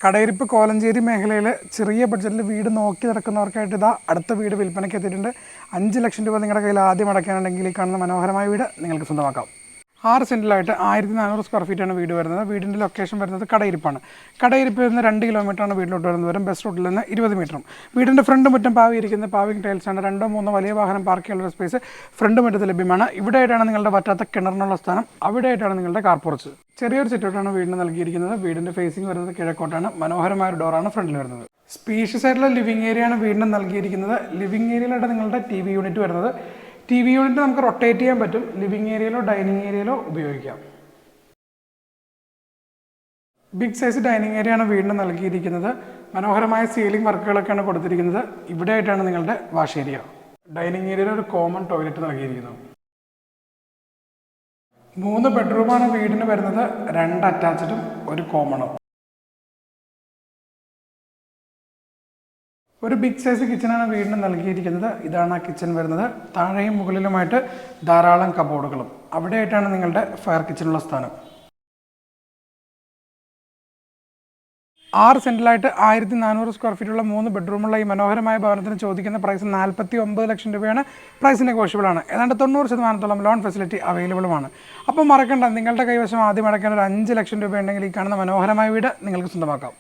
കടയിരിപ്പ് കോലഞ്ചേരി മേഖലയിൽ ചെറിയ ബഡ്ജറ്റിൽ വീട് നോക്കി നടക്കുന്നവർക്കായിട്ട് ഇതാ അടുത്ത വീട് വിൽപ്പനയ്ക്ക് എത്തിയിട്ടുണ്ട്. 5 ലക്ഷം രൂപ നിങ്ങളുടെ കയ്യിൽ ആദ്യം അടയ്ക്കാനുണ്ടെങ്കിൽ ഈ കാണുന്ന മനോഹരമായ വീട് നിങ്ങൾക്ക് സ്വന്തമാക്കാം. 6 സെൻറ്റിലായിട്ട് 1400 സ്ക്വയർ ഫീറ്റാണ് വീട് വരുന്നത്. വീടിൻ്റെ ലൊക്കേഷൻ വരുന്നത് കടയിരിപ്പാണ്. കടയിരിപ്പിൽ നിന്ന് 2 കിലോമീറ്ററാണ് വീട്ടിലോട്ട് വരുന്നത്. വരും ബസ് റൂട്ടിൽ നിന്ന് 20 മീറ്ററും. വീടിൻ്റെ ഫ്രണ്ട് മുറ്റം പാവിയിരിക്കുന്ന പാവിങ് ടൈൽസാണ്. 2-3 വലിയ വാഹനം പാർക്ക് ചെയ്യാനുള്ള സ്പേസ് ഫ്രണ്ട് മുറ്റത്ത് ലഭ്യമാണ്. ഇവിടെയായിട്ടാണ് നിങ്ങളുടെ വറ്റാത്ത കിണറിനുള്ള സ്ഥാനം. അവിടെയായിട്ടാണ് നിങ്ങളുടെ കാർ പോർച്ച്. ചെറിയൊരു സിറ്റൗട്ടാണ് വീടിന് നൽകിയിരിക്കുന്നത്. വീടിൻ്റെ ഫേസിംഗ് വരുന്നത് കിഴക്കോട്ടാണ്. മനോഹരമായ ഒരു ഡോറാണ് ഫ്രണ്ടിൽ വരുന്നത്. സ്പീഷ്യസ് ആയിട്ടുള്ള ലിവിംഗ് ഏരിയയാണ് വീടിന് നൽകിയിരിക്കുന്നത്. ലിവിംഗ് ഏരിയയിലായിട്ട് നിങ്ങളുടെ TV യൂണിറ്റ് വരുന്നത്. TV യൂണിറ്റ് നമുക്ക് റൊട്ടേറ്റ് ചെയ്യാൻ പറ്റും. ലിവിംഗ് ഏരിയയിലോ ഡൈനിങ് ഏരിയയിലോ ഉപയോഗിക്കാം. ബിഗ് സൈസ് ഡൈനിങ് ഏരിയയാണ് വീടിന് നൽകിയിരിക്കുന്നത്. മനോഹരമായ സീലിംഗ് വർക്കുകളൊക്കെയാണ് കൊടുത്തിരിക്കുന്നത്. ഇവിടെയായിട്ടാണ് നിങ്ങളുടെ വാഷ് ഏരിയ. ഡൈനിങ് ഏരിയയിൽ ഒരു കോമൺ ടോയ്ലറ്റ് നൽകിയിരിക്കുന്നു. 3 ബെഡ്റൂമാണ് വീടിന് വരുന്നത്. 2 അറ്റാച്ച്ഡും 1 കോമണും. ഒരു ബിഗ് സൈസ് കിച്ചനാണ് വീടിന് നൽകിയിരിക്കുന്നത്. ഇതാണ് ആ കിച്ചൺ വരുന്നത്. താഴെയും മുകളിലുമായിട്ട് ധാരാളം കബോർഡുകളും. അവിടെയായിട്ടാണ് നിങ്ങളുടെ ഫയർ കിച്ചണുള്ള സ്ഥാനം. 6 സെൻറ്റിലായിട്ട് 1400 സ്ക്വയർ ഫീറ്റുള്ള 3 ബെഡ്റൂമുള്ള ഈ മനോഹരമായ ഭവനത്തിന് ചോദിക്കുന്ന പ്രൈസ് 49 ലക്ഷം രൂപയാണ്. പ്രൈസ് നെഗോഷ്യബിളാണ്. ഏതാണ്ട് 90% ലോൺ ഫെസിലിറ്റി അവൈലബിളുമാണ്. അപ്പോൾ മറക്കണ്ട, നിങ്ങളുടെ കൈവശം ആദ്യം അടയ്ക്കാൻ ഒരു 5 ലക്ഷം രൂപ ഉണ്ടെങ്കിൽ ഈ കാണുന്ന മനോഹരമായ വീട് നിങ്ങൾക്ക് സ്വന്തമാക്കാം.